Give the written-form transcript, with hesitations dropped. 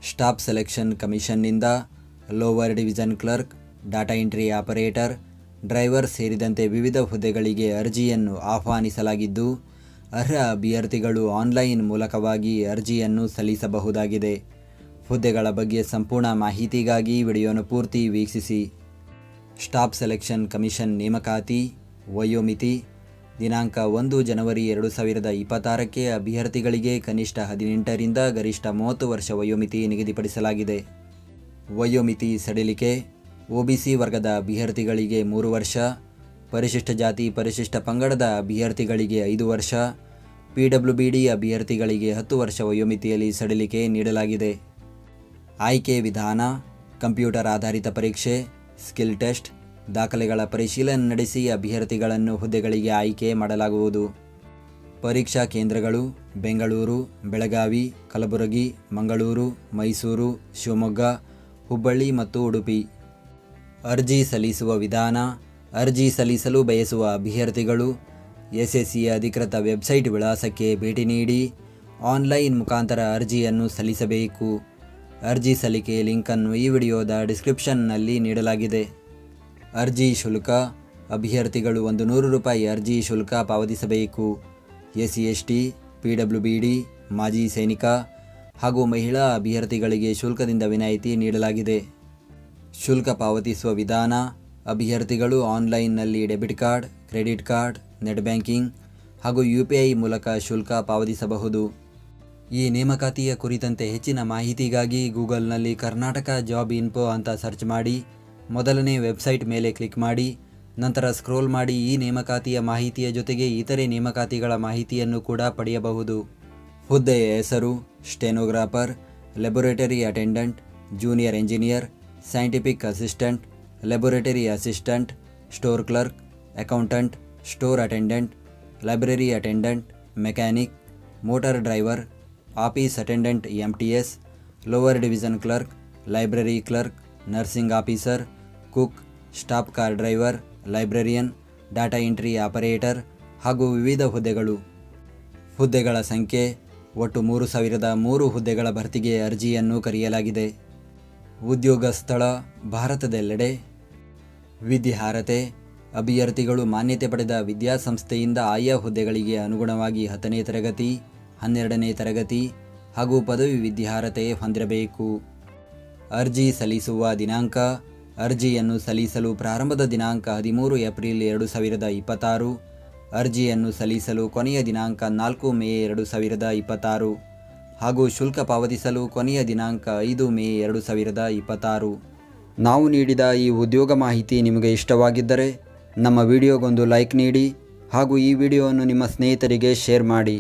Staff selection ಕಮಿಷನ್ನಿಂದ lower division clerk, data entry operator, driver ಸೇರಿದಂತೆ ವಿವಿಧ ಹುದ್ದೆಗಳಿಗೆ ಅರ್ಜಿಯನ್ನು ಆಹ್ವಾನಿಸಲಾಗಿದ್ದು, ಅರ್ಹ ಅಭ್ಯರ್ಥಿಗಳು ಆನ್ಲೈನ್ ಮೂಲಕವಾಗಿ ಅರ್ಜಿಯನ್ನು ಸಲ್ಲಿಸಬಹುದಾಗಿದೆ. ಹುದ್ದೆಗಳ ಬಗ್ಗೆ ಸಂಪೂರ್ಣ ಮಾಹಿತಿಗಾಗಿ ವಿಡಿಯೋನ ಪೂರ್ತಿ ವೀಕ್ಷಿಸಿ. ಸ್ಟಾಫ್ ಸೆಲೆಕ್ಷನ್ ಕಮಿಷನ್ ನೇಮಕಾತಿ ವಯೋಮಿತಿ ದಿನಾಂಕ 1 ಜನವರಿ 2026ಕ್ಕೆ ಅಭ್ಯರ್ಥಿಗಳಿಗೆ ಕನಿಷ್ಠ 18 ರಿಂದ ಗರಿಷ್ಠ 30 ವರ್ಷ ವಯೋಮಿತಿ ನಿಗದಿಪಡಿಸಲಾಗಿದೆ. ವಯೋಮಿತಿ ಸಡಿಲಿಕೆ ಒಬಿಸಿ ವರ್ಗದ ಅಭ್ಯರ್ಥಿಗಳಿಗೆ 3 ವರ್ಷ, ಪರಿಶಿಷ್ಟ ಜಾತಿ ಪರಿಶಿಷ್ಟ ಪಂಗಡದ ಅಭ್ಯರ್ಥಿಗಳಿಗೆ 5 ವರ್ಷ, PWBD ಅಭ್ಯರ್ಥಿಗಳಿಗೆ 10 ವರ್ಷ ವಯೋಮಿತಿಯಲ್ಲಿ ಸಡಿಲಿಕೆ ನೀಡಲಾಗಿದೆ. ಆಯ್ಕೆ ವಿಧಾನ: ಕಂಪ್ಯೂಟರ್ ಆಧಾರಿತ ಪರೀಕ್ಷೆ, ಸ್ಕಿಲ್ ಟೆಸ್ಟ್, ದಾಖಲೆಗಳ ಪರಿಶೀಲನೆ ನಡೆಸಿ ಅಭ್ಯರ್ಥಿಗಳನ್ನು ಹುದ್ದೆಗಳಿಗೆ ಆಯ್ಕೆ ಮಾಡಲಾಗುವುದು. ಪರೀಕ್ಷಾ ಕೇಂದ್ರಗಳು: ಬೆಂಗಳೂರು, ಬೆಳಗಾವಿ, ಕಲಬುರಗಿ, ಮಂಗಳೂರು, ಮೈಸೂರು, ಶಿವಮೊಗ್ಗ, ಹುಬ್ಬಳ್ಳಿ ಮತ್ತು ಉಡುಪಿ. ಅರ್ಜಿ ಸಲ್ಲಿಸುವ ವಿಧಾನ: ಅರ್ಜಿ ಸಲ್ಲಿಸಲು ಬಯಸುವ ಅಭ್ಯರ್ಥಿಗಳು SSCಯ ಅಧಿಕೃತ ವೆಬ್ಸೈಟ್ ವಿಳಾಸಕ್ಕೆ ಭೇಟಿ ನೀಡಿ ಆನ್ಲೈನ್ ಮುಖಾಂತರ ಅರ್ಜಿಯನ್ನು ಸಲ್ಲಿಸಬೇಕು. ಅರ್ಜಿ ಸಲ್ಲಿಕೆ ಲಿಂಕನ್ನು ಈ ವಿಡಿಯೋದ ಡಿಸ್ಕ್ರಿಪ್ಷನ್ನಲ್ಲಿ ನೀಡಲಾಗಿದೆ. ಅರ್ಜಿ ಶುಲ್ಕ: ಅಭ್ಯರ್ಥಿಗಳು ₹100 ಅರ್ಜಿ ಶುಲ್ಕ ಪಾವತಿಸಬೇಕು. SC/ST, PWBD, ಮಾಜಿ ಸೈನಿಕ ಹಾಗೂ ಮಹಿಳಾ ಅಭ್ಯರ್ಥಿಗಳಿಗೆ ಶುಲ್ಕದಿಂದ ವಿನಾಯಿತಿ ನೀಡಲಾಗಿದೆ. ಶುಲ್ಕ ಪಾವತಿಸುವ ವಿಧಾನ: ಅಭ್ಯರ್ಥಿಗಳು ಆನ್ಲೈನ್ನಲ್ಲಿ debit card, credit card, net banking ಹಾಗೂ UPI ಮೂಲಕ ಶುಲ್ಕ ಪಾವತಿಸಬಹುದು. ಈ ನೇಮಕಾತಿಯ ಕುರಿತಂತೆ ಹೆಚ್ಚಿನ ಮಾಹಿತಿಗಾಗಿ ಗೂಗಲ್ನಲ್ಲಿ ಕರ್ನಾಟಕ ಜಾಬ್ ಇನ್ಫೋ ಅಂತ ಸರ್ಚ್ ಮಾಡಿ ಮೊದಲನೇ ವೆಬ್ಸೈಟ್ ಮೇಲೆ ಕ್ಲಿಕ್ ಮಾಡಿ ನಂತರ ಸ್ಕ್ರೋಲ್ ಮಾಡಿ ಈ ನೇಮಕಾತಿಯ ಮಾಹಿತಿಯ ಜೊತೆಗೆ ಇತರೆ ನೇಮಕಾತಿಗಳ ಮಾಹಿತಿಯನ್ನು ಕೂಡ ಪಡೆಯಬಹುದು. ಹುದ್ದೆಯ ಹೆಸರು: stenographer, laboratory attendant, junior engineer, scientific assistant, laboratory assistant, store clerk, accountant, store attendant, library attendant, mechanic, motor driver, office attendant MTS, lower division clerk, library clerk, nursing officer, cook, staff car driver, librarian, data entry operator ಹಾಗೂ ವಿವಿಧ ಹುದ್ದೆಗಳು. ಹುದ್ದೆಗಳ ಸಂಖ್ಯೆ: ಒಟ್ಟು 3003 ಹುದ್ದೆಗಳ ಭರ್ತಿಗೆ ಅರ್ಜಿಯನ್ನು ಕರೆಯಲಾಗಿದೆ. ಉದ್ಯೋಗ ಸ್ಥಳ: ಭಾರತದೆಲ್ಲೆಡೆ. ವಿದ್ಯಾರ್ಹತೆ: ಅಭ್ಯರ್ಥಿಗಳು ಮಾನ್ಯತೆ ಪಡೆದ ವಿದ್ಯಾಸಂಸ್ಥೆಯಿಂದ ಆಯಾ ಹುದ್ದೆಗಳಿಗೆ ಅನುಗುಣವಾಗಿ 10ನೇ ತರಗತಿ, 12ನೇ ತರಗತಿ ಹಾಗೂ ಪದವಿ ವಿದ್ಯಾರ್ಹತೆ ಹೊಂದಿರಬೇಕು. ಅರ್ಜಿ ಸಲ್ಲಿಸುವ ದಿನಾಂಕ: ಅರ್ಜಿಯನ್ನು ಸಲ್ಲಿಸಲು ಪ್ರಾರಂಭದ ದಿನಾಂಕ 13 ಏಪ್ರಿಲ್ 2026. ಅರ್ಜಿಯನ್ನು ಸಲ್ಲಿಸಲು ಕೊನೆಯ ದಿನಾಂಕ 4 ಮೇ 2026 ಹಾಗೂ ಶುಲ್ಕ ಪಾವತಿಸಲು ಕೊನೆಯ ದಿನಾಂಕ 5 ಮೇ 2026. ನಾವು ನೀಡಿದ ಈ ಉದ್ಯೋಗ ಮಾಹಿತಿ ನಿಮಗೆ ಇಷ್ಟವಾಗಿದ್ದರೆ ನಮ್ಮ ವಿಡಿಯೋಗೊಂದು ಲೈಕ್ ನೀಡಿ ಹಾಗೂ ಈ ವಿಡಿಯೋವನ್ನು ನಿಮ್ಮ ಸ್ನೇಹಿತರಿಗೆ ಶೇರ್ ಮಾಡಿ.